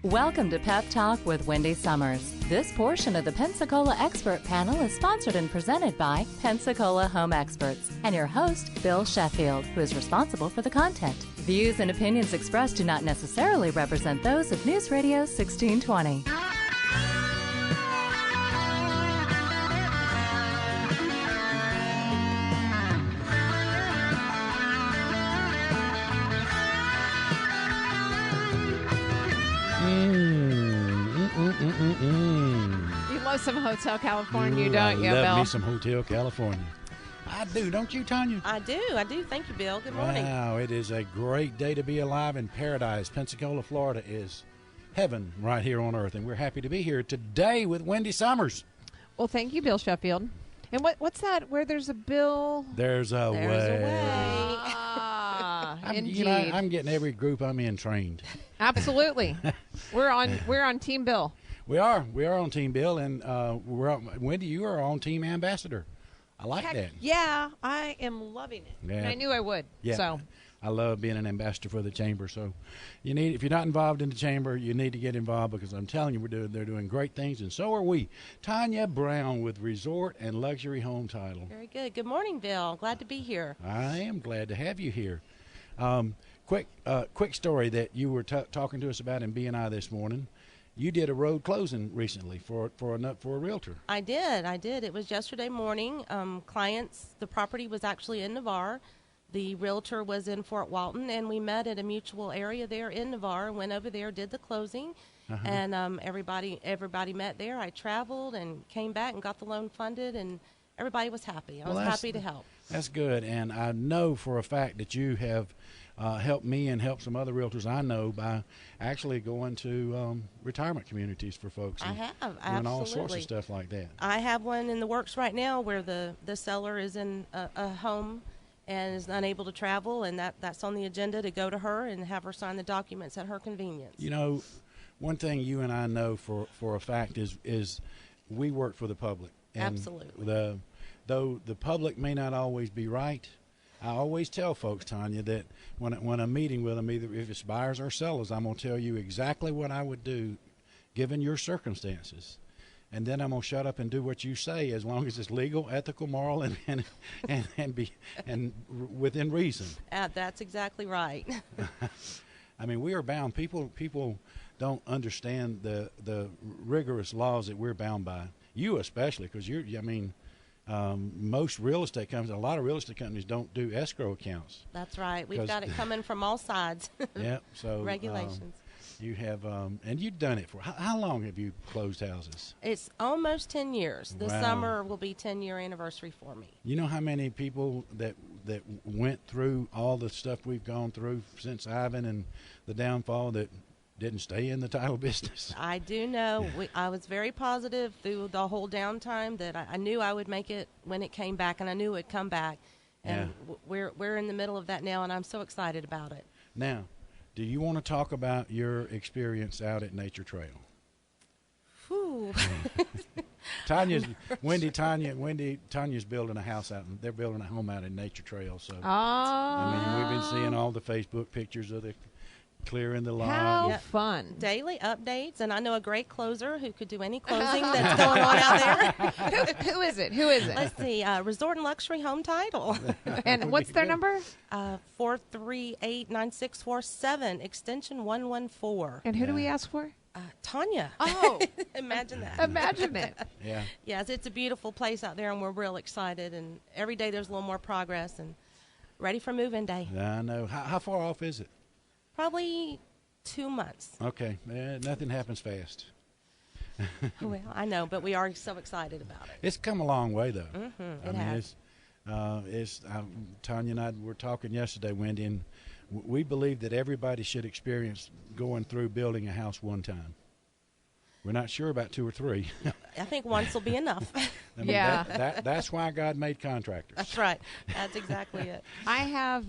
Welcome to Pep Talk with Wendy Summers. This portion of the Pensacola Expert Panel is sponsored and presented by Pensacola Home Experts and your host, Bill Sheffield, who is responsible for the content. Views and opinions expressed do not necessarily represent those of News Radio 1620. You love some Hotel California, don't you, Bill? Bill? Me some Hotel California. I do, don't you, Tonjia? I do. Thank you, Bill. Good morning. Wow, it is a great day to be alive in paradise. Pensacola, Florida is heaven right here on earth, and we're happy to be here today with Wendy Summers. Well, thank you, Bill Sheffield. And what's that? Where there's a bill, There's a way. Ah, indeed. You know, I'm getting every group I'm in trained. Absolutely. We're on Team Bill. We are on Team Bill, and Wendy, you are on Team Ambassador. I like Heck, that. yeah, I am loving it. Yeah. And I knew I would. Yeah. So I love being an ambassador for the chamber. So if you're not involved in the chamber, you need to get involved, because I'm telling you, they're doing great things, and so are we. Tonjia Brown with Resort and Luxury Home Title. Very good. Good morning, Bill. Glad to be here. I am glad to have you here. Quick story that you were talking to us about in B&I this morning. You did a road closing recently for a realtor. I did. It was yesterday morning. The property was actually in Navarre. The realtor was in Fort Walton, and we met at a mutual area there in Navarre. Went over there, did the closing, and everybody met there. I traveled and came back and got the loan funded, and everybody was happy. I was happy to help. That's good, and I know for a fact that you have helped me and helped some other realtors I know by actually going to retirement communities for folks. I have, doing absolutely. all sorts of stuff like that. I have one in the works right now where the seller is in a home and is unable to travel, and that's on the agenda to go to her and have her sign the documents at her convenience. You know, one thing you and I know for a fact is we work for the public. And absolutely. Though the public may not always be right, I always tell folks, Tonjia, that when I'm meeting with them, either if it's buyers or sellers, I'm going to tell you exactly what I would do given your circumstances. And then I'm going to shut up and do what you say, as long as it's legal, ethical, moral, and within reason. That's exactly right. I mean, we are bound. People don't understand the rigorous laws that we're bound by. You especially, because most real estate companies, a lot of real estate companies don't do escrow accounts. That's right. We've got it coming from all sides. Yeah. So regulations. You have, and you've done it for how long have you closed houses? It's almost 10 years. This Wow. summer will be 10-year anniversary for me. You know how many people that went through all the stuff we've gone through since Ivan and the downfall that didn't stay in the title business? I do know. I was very positive through the whole downtime that I knew I would make it when it came back, and I knew it would come back. And we're in the middle of that now, and I'm so excited about it. Now, do you want to talk about your experience out at Nature Trail? Whew. Tonjia's building a house out, and they're building a home out in Nature Trail. So I mean, we've been seeing all the Facebook pictures of the clearing the lot. How fun. Daily updates, and I know a great closer who could do any closing that's going on out there. Who is it? Let's see, Resort and Luxury Home Title. And what's their number? 438-9647, extension 114. And who do we ask for? Tonjia. Oh. Imagine that. Imagine it. Yeah. Yes, it's a beautiful place out there, and we're real excited, and every day there's a little more progress, and ready for move-in day. I know. How far off is it? Probably 2 months. Okay. Nothing happens fast. Well, I know, but we are so excited about it. It's come a long way, though. Mm-hmm, I mean, Tonjia and I were talking yesterday, Wendy, and we believe that everybody should experience going through building a house one time. We're not sure about 2 or 3. I think once will be enough. I mean, Yeah. that's why God made contractors. That's right. That's exactly it. I have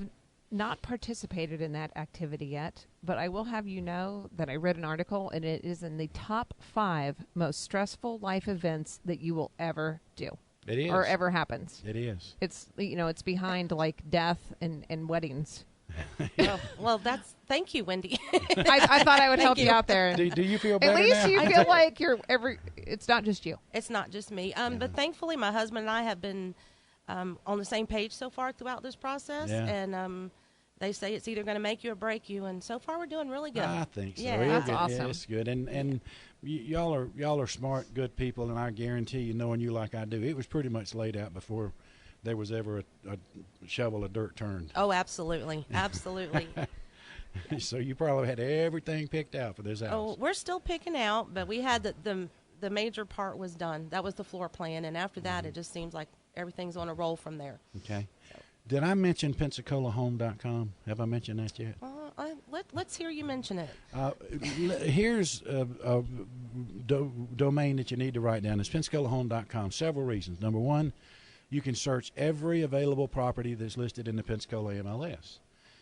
not participated in that activity yet, but I will have you know that I read an article, and it is in the top 5 most stressful life events that you will ever do. It is. Or ever happens. It is. It's, it's behind like death and weddings. Well, thank you, Wendy. I thought I would help you out there. Do you feel better At least now? you feel like it's not just you. It's not just me. But thankfully, my husband and I have been on the same page so far throughout this process. Yeah. And they say it's either going to make you or break you. And so far, we're doing really good. I think so. Yeah. That's Good. awesome. Yeah, it's good. And y'all are smart, good people, and I guarantee you, knowing you like I do, it was pretty much laid out before there was ever a shovel of dirt turned. Oh, absolutely. Absolutely. So you probably had everything picked out for this house. Oh, we're still picking out, but we had the major part was done. That was the floor plan. And after that, it just seems like everything's on a roll from there. Okay. Did I mention PensacolaHome.com? Have I mentioned that yet? Let's hear you mention it. Here's a domain that you need to write down. It's PensacolaHome.com. Several reasons. Number one, you can search every available property that's listed in the Pensacola MLS.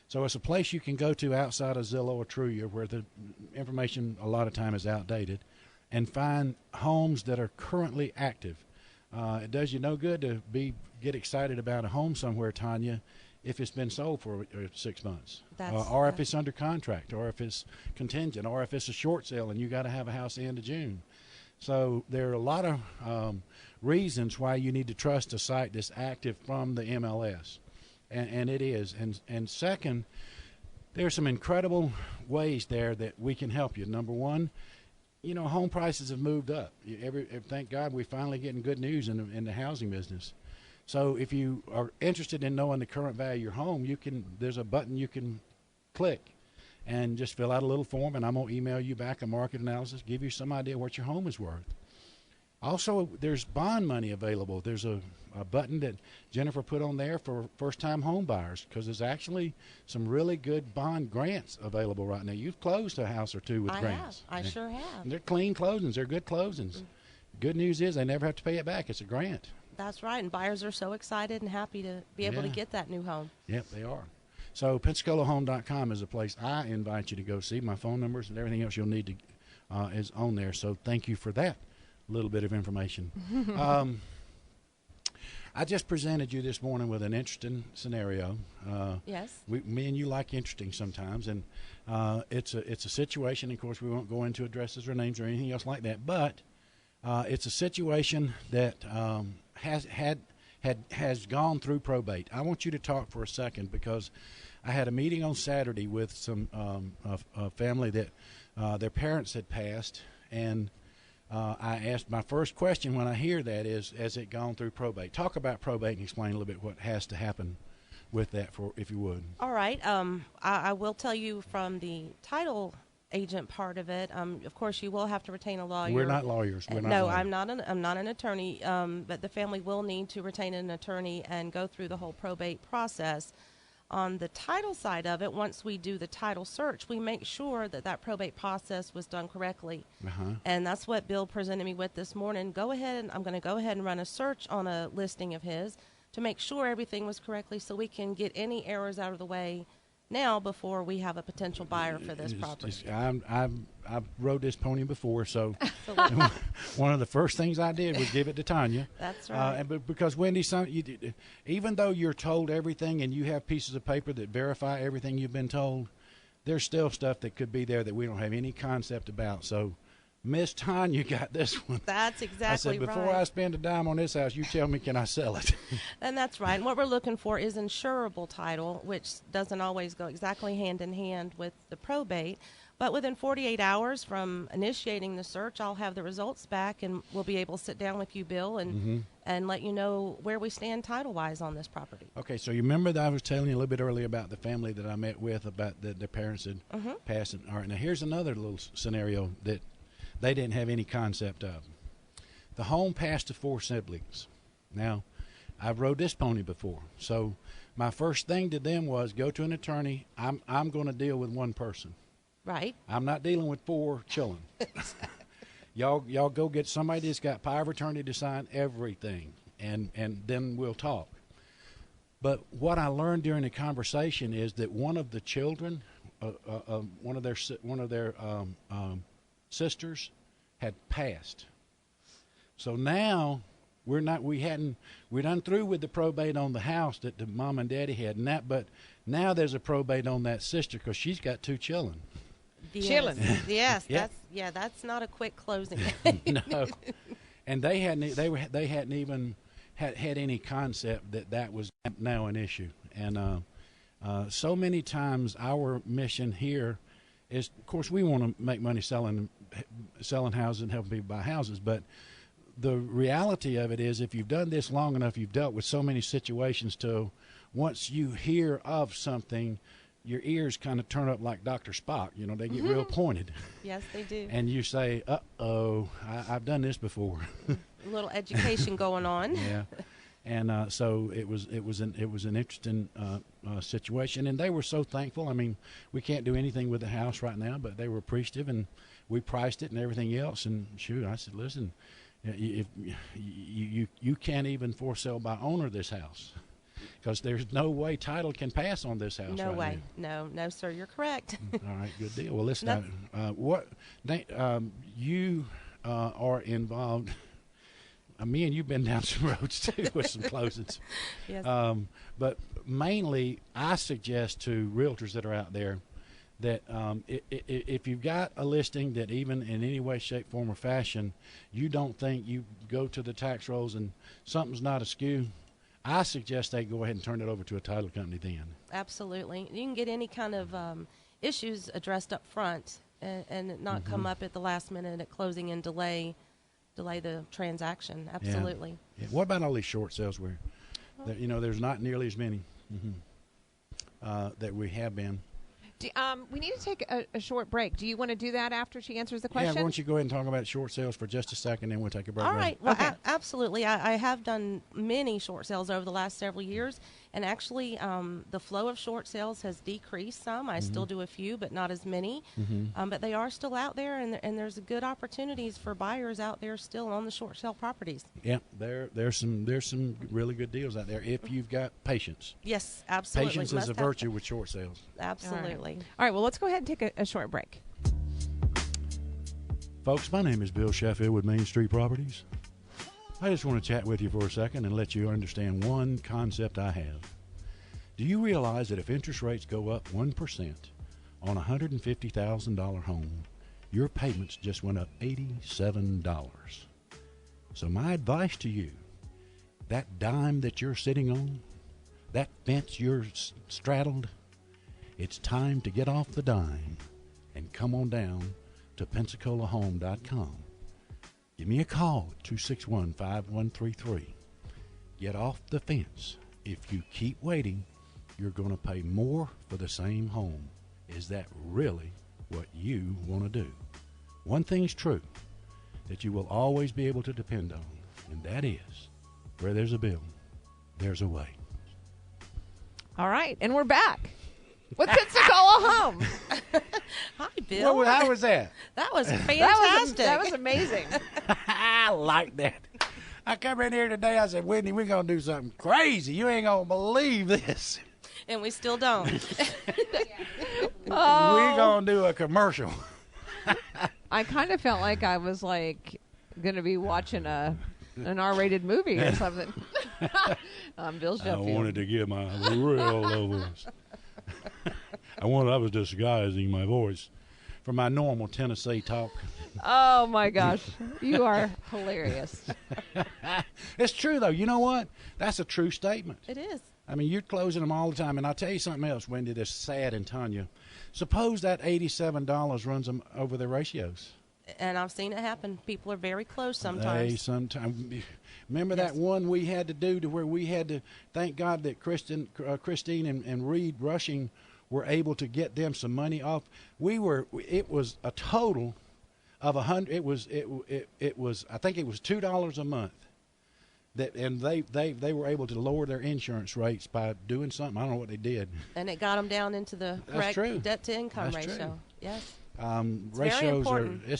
So it's a place you can go to outside of Zillow or Trulia, where the information a lot of time is outdated, and find homes that are currently active. It does you no good to get excited about a home somewhere, Tonjia, if it's been sold for 6 months, or if it's under contract, or if it's contingent, or if it's a short sale and you got to have a house the end of June. So there are a lot of reasons why you need to trust a site that's active from the MLS, and it is. And second, there's some incredible ways there that we can help you. Number one, home prices have moved up. Thank God we're finally getting good news in the housing business. So if you are interested in knowing the current value of your home, there's a button you can click and just fill out a little form, and I'm going to email you back a market analysis, give you some idea what your home is worth. Also, there's bond money available. There's a button that Jennifer put on there for first-time home buyers, because there's actually some really good bond grants available right now. You've closed a house or two with grants. I sure have. And they're clean closings. They're good closings. Mm-hmm. Good news is they never have to pay it back. It's a grant. That's right, and buyers are so excited and happy to be able to get that new home. Yep, they are. So PensacolaHome.com is a place I invite you to go see. My phone numbers and everything else you'll need to is on there. So thank you for that little bit of information. I just presented you this morning with an interesting scenario. Yes. Me and you like interesting sometimes, and it's a situation. Of course, we won't go into addresses or names or anything else like that, but it's a situation that has gone through probate. I want you to talk for a second, because I had a meeting on Saturday with some a family that their parents had passed, and I asked, my first question when I hear that is, has it gone through probate? Talk about probate and explain a little bit what has to happen with that, if you would. All right. I will tell you from the title agent part of it. Of course, you will have to retain a lawyer. We're not lawyers. I'm not an attorney. But the family will need to retain an attorney and go through the whole probate process. On the title side of it, once we do the title search, we make sure that probate process was done correctly. And that's what Bill presented me with this morning. I'm going to go ahead and run a search on a listing of his to make sure everything was correctly, so we can get any errors out of the way now before we have a potential buyer for this property. I've rode this pony before, so one of the first things I did was give it to Tonjia. That's right. Because Wendy, even though you're told everything and you have pieces of paper that verify everything you've been told, there's still stuff that could be there that we don't have any concept about. So Miss Tonjia got this one. That's exactly right. I said, before I spend a dime on this house, you tell me, can I sell it? And that's right. And what we're looking for is insurable title, which doesn't always go exactly hand in hand with the probate. But within 48 hours from initiating the search, I'll have the results back, and we'll be able to sit down with you, Bill, and let you know where we stand title-wise on this property. Okay, so you remember that I was telling you a little bit earlier about the family that I met with, about their parents had passed. All right, now here's another little scenario that they didn't have any concept of. The home passed to 4 siblings. Now, I've rode this pony before, so my first thing to them was go to an attorney. I'm going to deal with one person. Right. I'm not dealing with 4 children. Y'all go get somebody that's got power of attorney to sign everything, and then we'll talk. But what I learned during the conversation is that one of the children, one of their sisters, had passed. So now we're done through with the probate on the house that the mom and daddy had, and that, but now there's a probate on that sister because she's got 2 children. Yes. Chilling. Yes, Yeah. that's not a quick closing. No, and they hadn't even had any concept that was now an issue, and so many times our mission here is, of course, we want to make money selling houses and helping people buy houses, but the reality of it is, if you've done this long enough, you've dealt with so many situations till once you hear of something, your ears kind of turn up like Dr. Spock. You know, they get real pointed. Yes, they do. And you say, uh-oh, I've done this before. A little education going on. Yeah. And so it was an interesting situation, and they were so thankful. I mean, we can't do anything with the house right now, but they were appreciative, and we priced it and everything else. And shoot, I said, listen, if you can't even for sale by owner this house, because there's no way title can pass on this house. No right way. now. No, sir, you're correct. All right, good deal. Well, listen, you are involved. Me and you've been down some roads too with some closings. Yes. But mainly, I suggest to realtors that are out there that if you've got a listing that even in any way, shape, form, or fashion, you don't think, you go to the tax rolls and something's not askew, I suggest they go ahead and turn it over to a title company then. Absolutely. You can get any kind of issues addressed up front and not come up at the last minute at closing and delay the transaction. Absolutely. Yeah. What about all these short sales where, there's not nearly as many that we have been? We need to take a short break. Do you want to do that after she answers the question? Yeah, why don't you go ahead and talk about short sales for just a second, and we'll take a break. All right. Well, Okay. Absolutely. I have done many short sales over the last several years, and actually the flow of short sales has decreased some. I still do a few, but not as many. But they are still out there, and there's good opportunities for buyers out there still on the short sale properties. Yeah, there's some really good deals out there if you've got patience. Yes, absolutely. Patience is a virtue with short sales. Absolutely. All right, well, let's go ahead and take a short break. Folks, my name is Bill Sheffield with Main Street Properties. I just want to chat with you for a second and let you understand one concept I have. Do you realize that if interest rates go up 1% on a $150,000 home, your payments just went up $87? So my advice to you, that dime that you're sitting on, that fence you're straddled, it's time to get off the dime and come on down to PensacolaHome.com. Give me a call at 261-5133. Get off the fence. If you keep waiting, you're going to pay more for the same home. Is that really what you want to do? One thing's true, that you will always be able to depend on, and that is, where there's a bill, there's a way. All right, and we're back with Pensacola Home. Hi, Bill. Well, how was that? That was fantastic. That was amazing. I like that. I come in here today, I said, Whitney, we're going to do something crazy. You ain't going to believe this. And we still don't. We're going to do a commercial. I kind of felt like I was going to be watching an R-rated movie or something. I'm Bill Sheffield. I wanted to get my real low voice. I was disguising my voice for my normal Tennessee talk. Oh, my gosh. You are hilarious. It's true, though. You know what? That's a true statement. It is. I mean, you're closing them all the time. And I'll tell you something else, Wendy, that's sad in Tonjia. Suppose that $87 runs them over their ratios. And I've seen it happen. People are very close sometimes. Remember that one we had to do to where we had to, thank God that Christine and Reed Rushing were able to get them some money off. It was a total of $100. It was I think it was $2 a month. And they were able to lower their insurance rates by doing something. I don't know what they did. And it got them down into the correct debt to income ratio. True. Yes. Ratios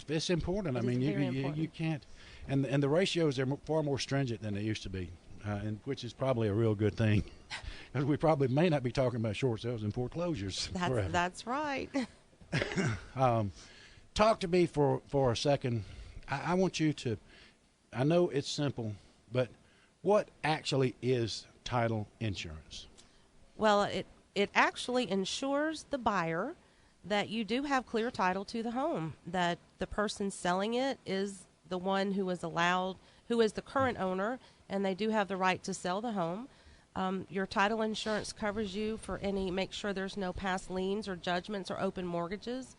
it's important. I mean, you can't, and the ratios are far more stringent than they used to be, and which is probably a real good thing, because we probably may not be talking about short sales and foreclosures. That's right. Talk to me for a second. I want you to. I know it's simple, but What actually is title insurance? Well, it actually ensures the buyer that you do have clear title to the home, that the person selling it is the one who is the current owner, and they do have the right to sell the home. Your title insurance covers you for make sure there's no past liens or judgments or open mortgages,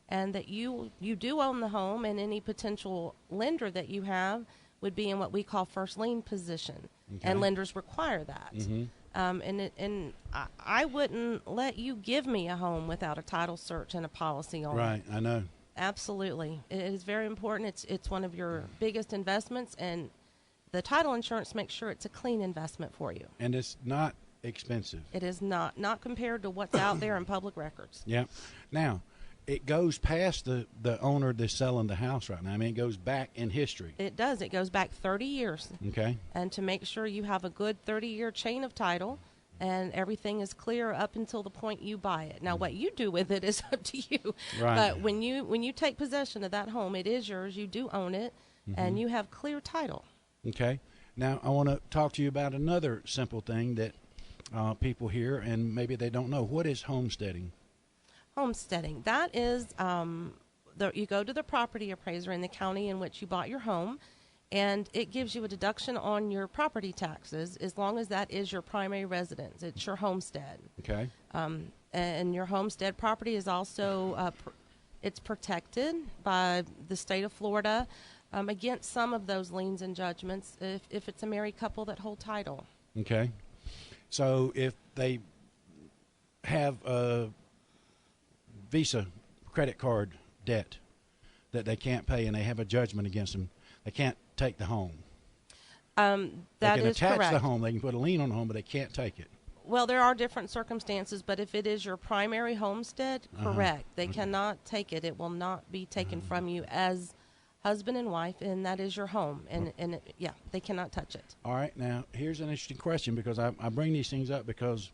and that you do own the home, and any potential lender that you have would be in what we call first lien position, and lenders require that. I wouldn't let you give me a home without a title search and a policy on it. Right, I know. Absolutely. It is very important. It's one of your biggest investments, and the title insurance makes sure it's a clean investment for you. And it's not expensive. It is not compared to what's out there in public records. Yeah. Now, it goes past the owner that's selling the house right now. I mean, it goes back in history. It does. It goes back 30 years. Okay. And to make sure you have a good 30-year chain of title and everything is clear up until the point you buy it. Now, what you do with it is up to you. Right. But when you take possession of that home, it is yours. You do own it, and you have clear title. Okay. Now, I want to talk to you about another simple thing that people hear, and maybe they don't know. What is homesteading? Homesteading. That is, you go to the property appraiser in the county in which you bought your home, and it gives you a deduction on your property taxes as long as that is your primary residence. It's your homestead. Okay. And your homestead property is also it's protected by the state of Florida against some of those liens and judgments if it's a married couple that hold title. Okay. So if they have a Visa credit card debt that they can't pay and they have a judgment against them, they can't take the home. That they can is attach correct. the home, they can put a lien on the home, but they can't take it. Well, there are different circumstances, but if it is your primary homestead, correct. They cannot take it. It will not be taken from you as husband and wife, and that is your home. And they cannot touch it. All right. Now, here's an interesting question, because I bring these things up because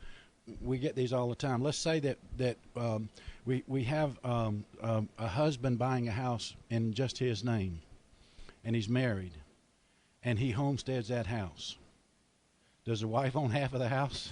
we get these all the time. Let's say that we have a husband buying a house in just his name, and he's married, and he homesteads that house. Does the wife own half of the house?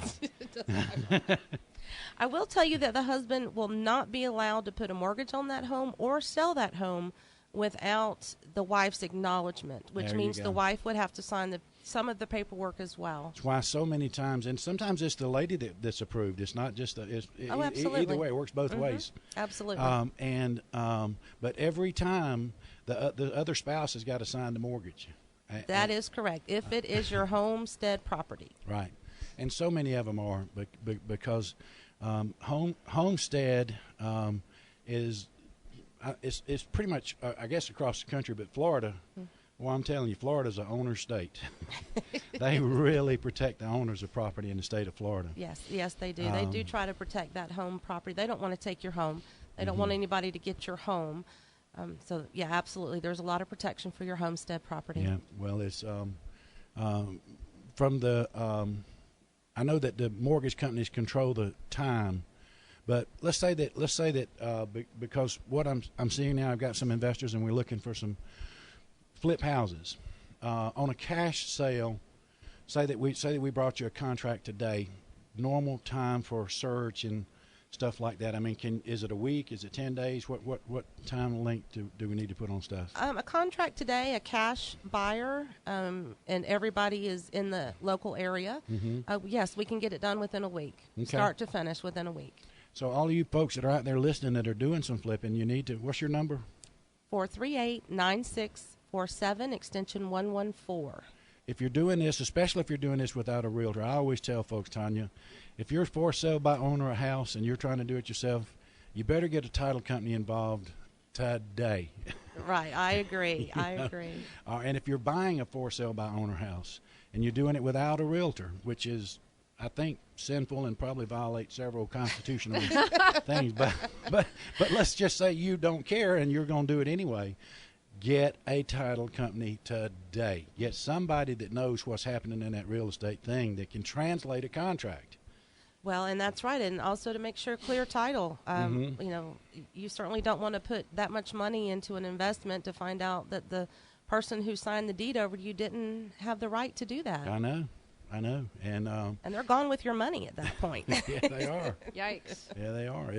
I will tell you that the husband will not be allowed to put a mortgage on that home or sell that home without the wife's acknowledgement, which means the wife would have to sign some of the paperwork as well. That's why so many times, and sometimes it's the lady that's approved. It's not just absolutely. Either way, it works both ways. Absolutely. But every time the other spouse has got to sign the mortgage. That is correct, if it is your homestead property. Right. And so many of them are, because homestead is it's pretty much, I guess, across the country, but Florida, well, I'm telling you, Florida's an owner state. They really protect the owners of property in the state of Florida. Yes, they do. They do try to protect that home property. They don't want to take your home. They don't want anybody to get your home. So, yeah, absolutely. There's a lot of protection for your homestead property. Yeah, well, it's from the I know that the mortgage companies control the time, but let's say that because what I'm seeing now, I've got some investors and we're looking for some flip houses on a cash sale. Say that we brought you a contract today. Normal time for search and stuff like that. I mean, is it a week? Is it 10 days? What time length do we need to put on stuff? A contract today, a cash buyer, and everybody is in the local area. Yes, we can get it done within a week, start to finish within a week. So all of you folks that are out there listening that are doing some flipping, you need to. What's your number? 438-9647, extension 114. If you're doing this, especially if you're doing this without a realtor, I always tell folks, Tonjia, if you're for sale by owner a house and you're trying to do it yourself, you better get a title company involved today. Right, I agree. I agree. And if you're buying a for sale by owner house and you're doing it without a realtor, which is, I think, sinful and probably violates several constitutional things, but let's just say you don't care and you're going to do it anyway. Get a title company today. Get somebody that knows what's happening in that real estate thing that can translate a contract. Well, and that's right. And also to make sure clear title. You know, you certainly don't want to put that much money into an investment to find out that the person who signed the deed over to you didn't have the right to do that. I know, and they're gone with your money at that point. yeah, they are. Yikes. Yeah, they are.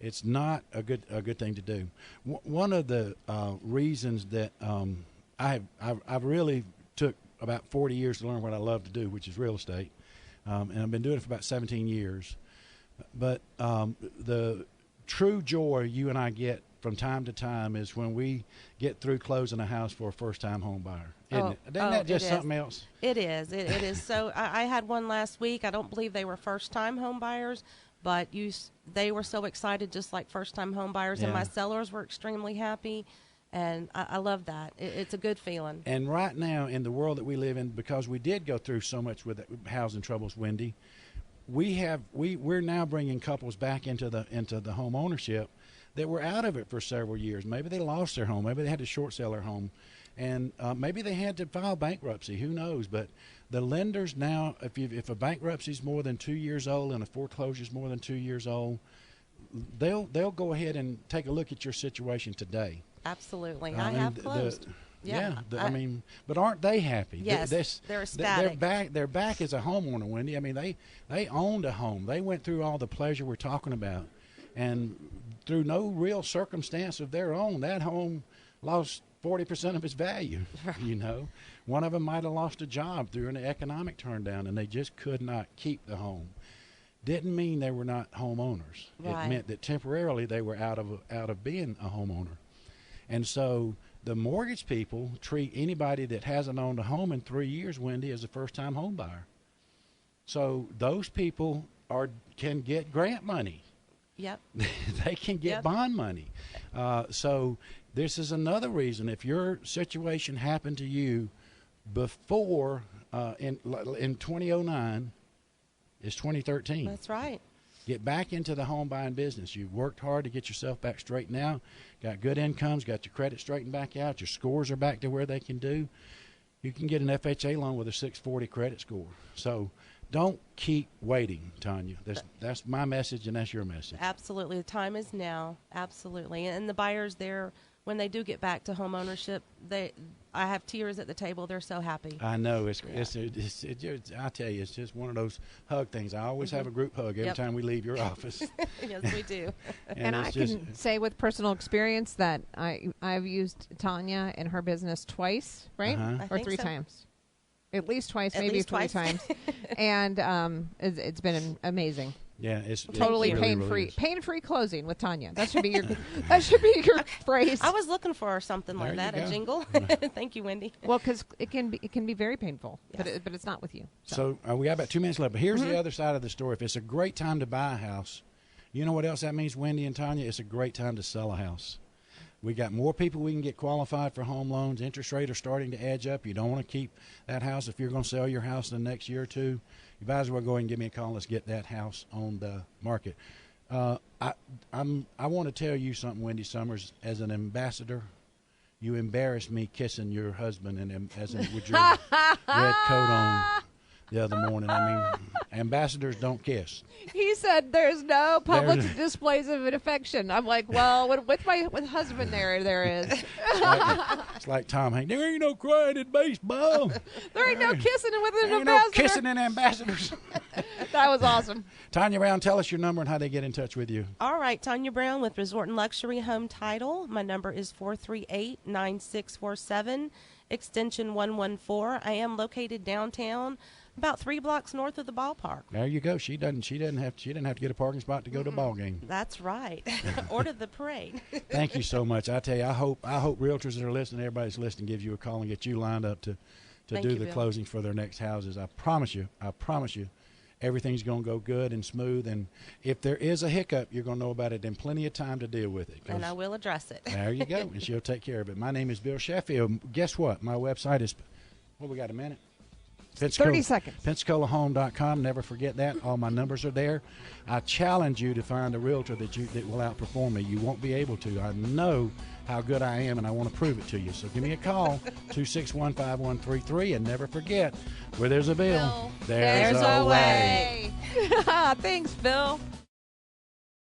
It's not a good thing to do. One of the reasons that I've really took about 40 years to learn what I love to do, which is real estate, and I've been doing it for about 17 years. But the true joy you and I get from time to time is when we get through closing a house for a first-time home buyer. Isn't that just something else? It is. It is. So I had one last week. I don't believe they were first-time home buyers, but they were so excited, just like first-time home buyers, and my sellers were extremely happy. And I love that. It's a good feeling. And right now, in the world that we live in, because we did go through so much with housing troubles, Wendy, we're now bringing couples back into the home ownership that were out of it for several years. Maybe they lost their home. Maybe they had to short sell their home, and maybe they had to file bankruptcy. Who knows? But the lenders now, if a bankruptcy is more than 2 years old and a foreclosure is more than 2 years old, they'll go ahead and take a look at your situation today. Absolutely. I have closed. But aren't they happy? Yes, they're ecstatic. They're back as a homeowner, Wendy. I mean, they owned a home. They went through all the pleasure we're talking about, and through no real circumstance of their own, that home lost 40% of its value. You know, one of them might have lost a job through an economic turndown, and they just could not keep the home. Didn't mean they were not homeowners. Right. It meant that temporarily they were out of being a homeowner. And so the mortgage people treat anybody that hasn't owned a home in 3 years, Wendy, as a first-time home buyer. So those people can get grant money. Yep. They can get bond money. So this is another reason. If your situation happened to you before in 2009, it's 2013. That's right. Get back into the home buying business. You've worked hard to get yourself back straight now. Got good incomes, got your credit straightened back out. Your scores are back to where they can do. You can get an FHA loan with a 640 credit score. So don't keep waiting, Tonjia. That's my message, and that's your message. Absolutely. The time is now. Absolutely. And the buyers there, when they do get back to home ownership, I have tears at the table. They're so happy. I know. I tell you, it's just one of those hug things. I always have a group hug every time we leave your office. Yes, we do. and I can say with personal experience that I've used Tonjia in her business twice, right? Or three times. At least twice, maybe three times. And it's been amazing. Yeah, it's totally really, pain-free. really Pain-free closing with Tonjia. That should be your phrase. I was looking for something like that, a jingle. Thank you, Wendy. Well, because it can be very painful, yes. but it's not with you. So we got about 2 minutes left. But here's the other side of the story. If it's a great time to buy a house, you know what else that means, Wendy and Tonjia? It's a great time to sell a house. We got more people we can get qualified for home loans. Interest rates are starting to edge up. You don't want to keep that house. If you're going to sell your house in the next year or two, you might as well go ahead and give me a call. Let's get that house on the market. I want to tell you something, Wendy Summers. As an ambassador, you embarrassed me kissing your husband with your red coat on the other morning. I mean, ambassadors don't kiss. He said there's no public displays of affection. I'm like, well, with my husband there is. It's like Tom Hanks. There ain't no crying in baseball. There ain't no kissing with an ambassador. No kissing in ambassadors. That was awesome. Tonjia Brown, tell us your number and how they get in touch with you. All right, Tonjia Brown with Resort and Luxury Home Title. My number is 438-9647, extension 114. I am located downtown, about 3 blocks north of the ballpark. There you go. She didn't have to get a parking spot to go to a ball game. That's right. Or to the parade. Thank you so much. I tell you, I hope realtors that are listening, everybody's listening, gives you a call and get you lined up to do the closing for their next houses. I promise you, everything's going to go good and smooth. And if there is a hiccup, you're going to know about it in plenty of time to deal with it. And I will address it. There you go. And she'll take care of it. My name is Bill Sheffield. Guess what? My website is, we got a minute? 30 seconds. PensacolaHome.com. Never forget that. All my numbers are there. I challenge you to find a realtor that will outperform me. You won't be able to. I know how good I am, and I want to prove it to you. So give me a call, 261-5133, and never forget, where there's a bill, there's a way. Thanks, Bill.